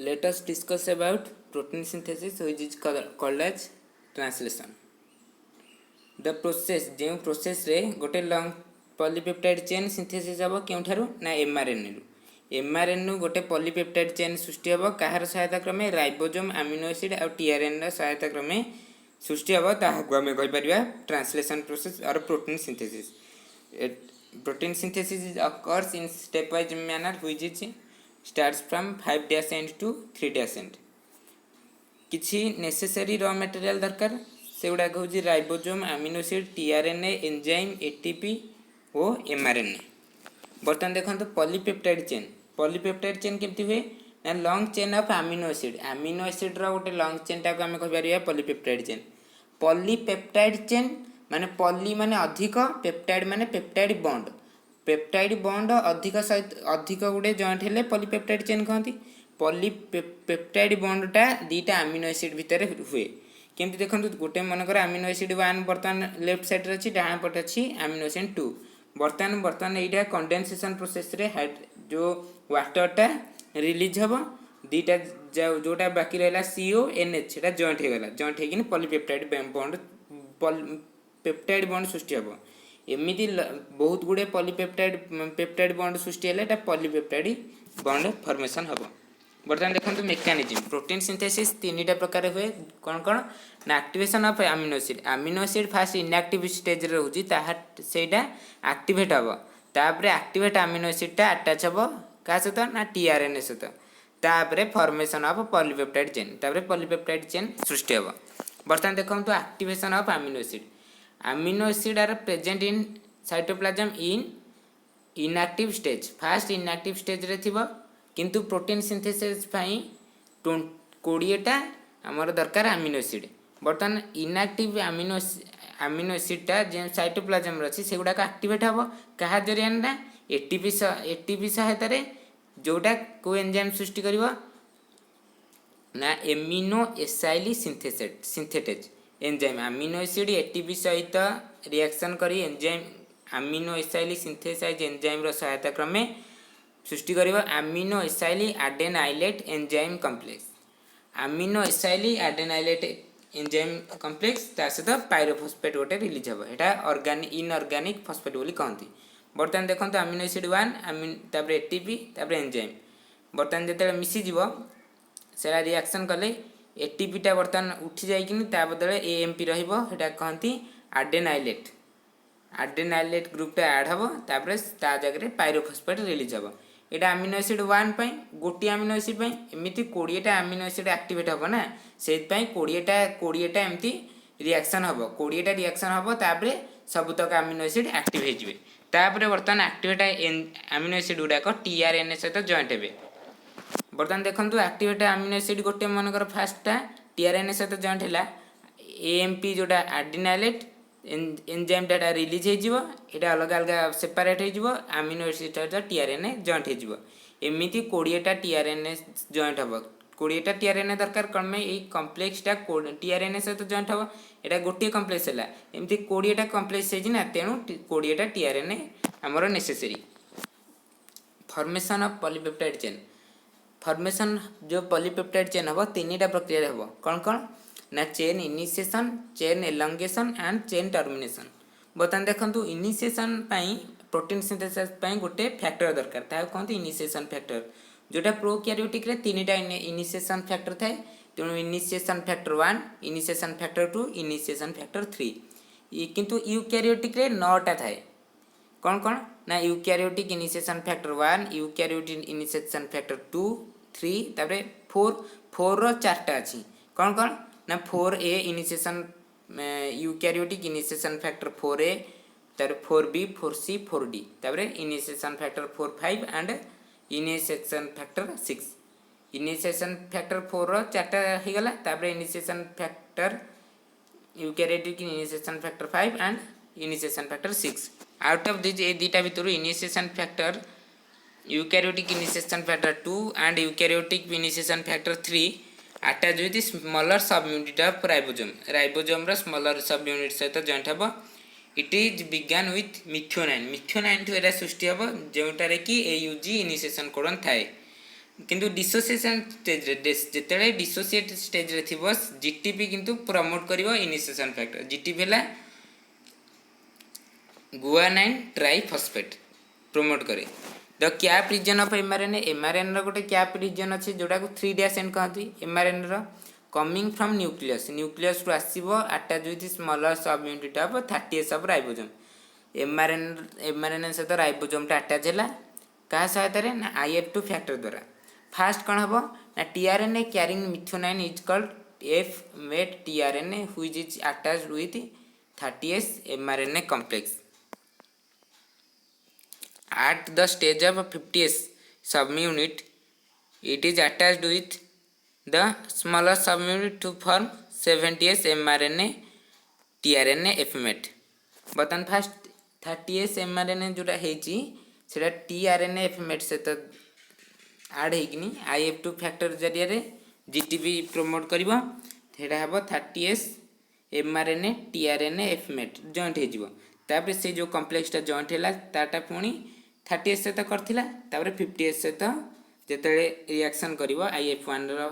Let us discuss about protein synthesis, which is called as translation. The process जो process रे गोटे long polypeptide chain synthesis हम क्योंठारु ना mRNA रु mRNA गोटे पॉलीपेप्टाइड चेन सृष्टि हम कहार सहायता क्रमे राइबोसोम अमीनो एसिड और टीआरएनए सहायता क्रमे सृष्टि हम ताहाकु आमे कहि परिबा ट्रांसलेशन प्रोसेस और protein synthesis. Protein synthesis occurs in stepwise manner which is starts from 5' end to 3' end. किछि नेसेसरी रॉ मटेरियल दरकार से गुडा कहउछि ribosome amino acid tRNA enzyme ATP और एमआरएनए. बर्तन देखंतु पॉलीपेप्टाइड चेन केमति हुए ना long chain of amino acid रो गोटे लॉन्ग चेन टाको हम कहि परिया पॉलीपेप्टाइड चेन माने पॉली माने अधिक पेप्टाइड माने पेप्टाइड बॉन्ड अधिक गुडे जॉइंट हेले पॉलीपेप्टाइड चेन कहती. पॉलीपेप्टाइड बॉन्डटा दीटा अमीनो एसिड भितर हुए केमती देखो गोटे मनकर अमीनो एसिड 1 बर्तमान लेफ्ट साइड रे अछि डाहाण पट अछि अमीनो एसिड 2 बर्तमान एटा कंडेंसेशन प्रोसेस रे जो वाटरटा रिलीज हबो दीटा जोटा बाकी रहला CO NH सेटा जॉइंट हेगला पॉलीपेप्टाइड बॉन्ड सृष्टि हबो. एमिति बहुत गुडे पेप्टाइड बॉन्ड सृष्टि हेले एटा पॉलीपेप्टाइड बॉन्ड फॉर्मेशन हबो. बर्तमान देखंतु मेकानिज्म प्रोटीन सिंथेसिस तीनटा प्रकार हुए कौन ना activation of amino acid first inactive stage रे होची ताहा सेटा एक्टिवेट हबो तापरे एक्टिवेट अमीनो एसिड टा अटैच हबो का सहित ना टीआरएनए सहित तापरे फॉर्मेशन ऑफ पॉलीपेप्टाइड चेन सृष्टि हबो. बर्तमान देखंतु activation of amino acid are present in cytoplasm in inactive stage first inactive stage रे थिबो किंतु प्रोटीन सिंथेसिस पई 20टा हमर दरकार अमीनो एसिड. बर्तमान इनएक्टिव अमीनो एसिड टा जे साइटोप्लाज्म रे अछि सेगुडा का एक्टिवेट हबो कहा जरिया ना एटीपी सहायता रे जोटा को एंजाइम सृष्टि करिवो ना amino acyl synthetase enzyme amino acid ATP सहित रिएक्शन करी enzyme amino acyl synthesize enzyme रो सहायता क्रमे सृष्टि करिवो amino acyl adenylate enzyme complex. Amino acyl adenylate enzyme complex ता सहित पायरोफॉस्फेट गोटे रिलीज हबो एटा इनऑर्गेनिक फॉस्फेट बोली कहंती. बर्तमान देखंतु अमीनो एसिड 1 तापर एटीपी तापर एंजाइम बर्तमान जते मिसी जीवो सेला रिएक्शन कले एटीपी टा बर्तमान उठी जाई किनी ता बदले एएमपी रहिबो एटा कहंती एडेनाइलेट ग्रुप टा ऐड हबो तापर ता जगह रे पायरोफॉस्फेट रिलीज हबो. एटा अमीनो एसिड 1 पई गोटी अमीनो एसिड पई एमिति 20 टा अमीनो एसिड एक्टिवेट हबो ना सेत पई 20 टा एमिति रिएक्शन हबो 20 टा रिएक्शन हबो तापर सब तक अमीनो एसिड एक्टिव हे जिवे तापर बर्तमान एक्टिवेट अमीनो एसिड गुडा को टीआरएनए सहित जॉइंट हेबे. बर्तमान देखंतु एक्टिवेट अमीनो एसिड गोटे मनकर फास्टटा टीआरएनए सहित जॉइंट हैला एएमपी जोटा एडेनाइलेट एंजाइम डाटा रिलीज हे जिवो एटा अलग अलग सेपरेट हे जिवो अमीनो एसिड सहित टीआरएनए जॉइंट हे जिवो एमिति 20 टा टीआरएनए जॉइंट हबो 20 टा टीआरएनए दरकार क्रमे ए कॉम्प्लेक्स टा टीआरएनए सहित जॉइंट हबो एटा गोटे कॉम्प्लेक्स हैला एमिति 20 टा कॉम्प्लेक्स हे जिना तेनु 20 टा टीआरएनए हमरो necessary. Formation of polypeptide chain formation जो पॉलीपेप्टाइड चेन हबो तीनटा प्रक्रिया हबो कौन ना chain initiation chain elongation and chain termination. बर्तमान देखंतु इनिशिएशन पई प्रोटीन सिंथेसिस पई गोटे फैक्टर दरकार ता कहंती इनिशिएशन फैक्टर जोटा प्रोकैरियोटिक रे तीनटा इनिशिएशन फैक्टर थाए तेणु initiation factor 1 initiation factor 2 initiation factor 3 किंतु यूकैरियोटिक रे 9टा थाए कौन ना eukaryotic initiation factor 1 eukaryotic initiation factor 2 3 तापरे 4 रो 4टा अछि कौन ना 4A initiation eukaryotic initiation factor 4A तापर 4B 4C 4D तापरे initiation factor 4 5 and initiation factor 6 initiation factor 4 रो 4टा हे गला तापरे initiation factor eukaryotic initiation factor 5 and initiation factor 6 out of this ए दीटा भितरु initiation factor eukaryotic initiation factor 2 and eukaryotic initiation factor 3 attached with the smaller subunit of ribosome रो smaller subunit सहित जॉइंट हबो. It is began with methionine ठु एरा सृष्टि हबो जेउटारे कि AUG इनिशिएशन कोडन थाए किंतु डिसोसिएशन स्टेज रे जेतेले डिसोसिएट स्टेज रे थिबो जीटीपी किंतु प्रमोट करिवो इनिशिएशन फैक्टर जीटीपी हला गुआनाइन ट्राइफॉस्फेट प्रमोट करे the cap region of mRNA mRNA रो गोटे कैप रीजन अछि जोडा को 3' एंड कहती एमआरएनए रो coming from nucleus nucleus to आसीबो attach with smaller subunit of 30s of ribosome mRNA सहित राइबोसोम टा अटैच हैला का सहायता रे ना IF2 फैक्टर द्वारा फास्ट कौन हम ना tRNA carrying methionine is called F met tRNA which is attached with 30s mRNA complex at the stage of 50s subunit it is attached with the smaller subunit to form 70s mRNA tRNA fmet बतन first 30s mRNA जोटा हेची सेटा tRNA fmet से तो add हेकिनी IF2 factor जरिया रे GTP promote करिवो सेटा हबो 30s mRNA tRNA fmet joint हे जिवो तापर से जो कॉम्प्लेक्स ता जॉइंट हैला ताटा पुणी 30s सहित करथिला तापर 50s सहित जेतले रिएक्शन करिवो IF1 रो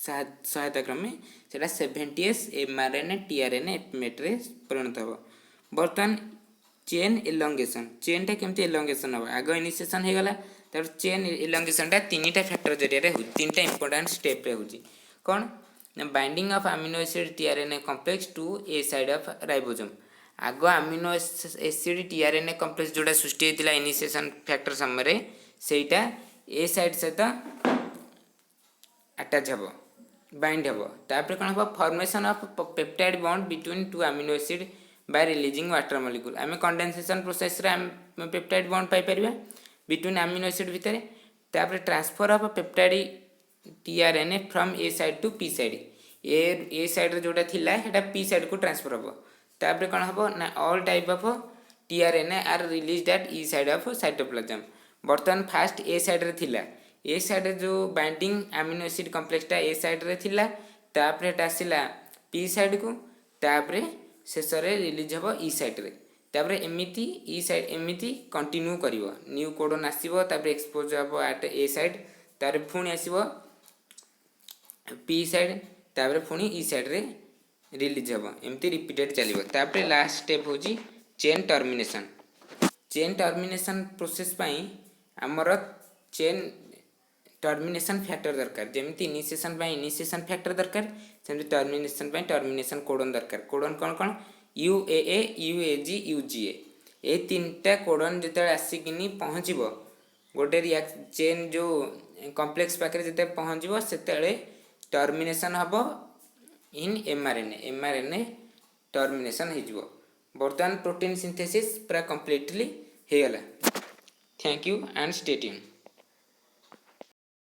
सहायता क्रमे सेटा 70s mRNA tRNA एफमेट रे परिणत हो बर्तन चेन एलोंगेशन चेन टा केमती एलोंगेशन हो आगो इनिशिएशन हे गला तापर चेन एलोंगेशन टा तीनटा फैक्टर जरिया रे हो तीनटा इंपोर्टेंट स्टेप रे होजी कोन binding of amino acid tRNA complex to A site of ribosome आगो अमीनो एसिड tRNA कॉम्प्लेक्स जोड़ा सृष्टि होता इनिशिएशन फैक्टर समय सेटा ए साइड सहित अटैच हम बाइंड हम तापर कौन हम formation of peptide bond between two amino acid by releasing water molecule आम कंडेंसेशन प्रोसेस रे आम पेप्टाइड बॉन्ड पाई परिबा बिटवीन अमीनो एसिड भितर तापर transfer of peptide tRNA from A side to P side A side रे जोटा थिला हेटा पी साइड को ट्रांसफर हम तापर कौन हम ना all type of tRNA are released at E side of cytoplasm बर्तमान फास्ट ए साइड रे थिला ए साइड रे जो बाइंडिंग अमीनो एसिड कॉम्प्लेक्स टा ए साइड रे थिला तापर एटा आसिला पी साइड को तापर शेष रे रिलीज हबो ई साइड रे तापर एमिति ई साइड एमिति कंटिन्यू करिवो न्यू कोडन आसीबो तापर एक्सपोज हबो एट ए साइड तापर पुणी आसीबो पी साइड तापर पुणी ई साइड रे रिलीज हम एमती रिपीटेड चलो तापर लास्ट स्टेप हूँ चेन टर्मिनेशन प्रोसेस आमर चेन टर्मिनेशन फैक्टर दरकार जमी इनिशिएशन इनिशिएशन फैक्टर दरकार सेमती टर्मिनेशन कोडन दरकार कोडन कौन कौन UAA UAG UGA ये तीनटा कोडन जो आसिकिनी पहुँचब गोटे चेन जो कॉम्प्लेक्स पाखे जिते पहुँचब से टर्मिनेशन हम इन mRNA टर्मिनेशन हो बर्तमान प्रोटीन सिंथेसिस पूरा कंप्लीटली हो गला thank you and stay tuned.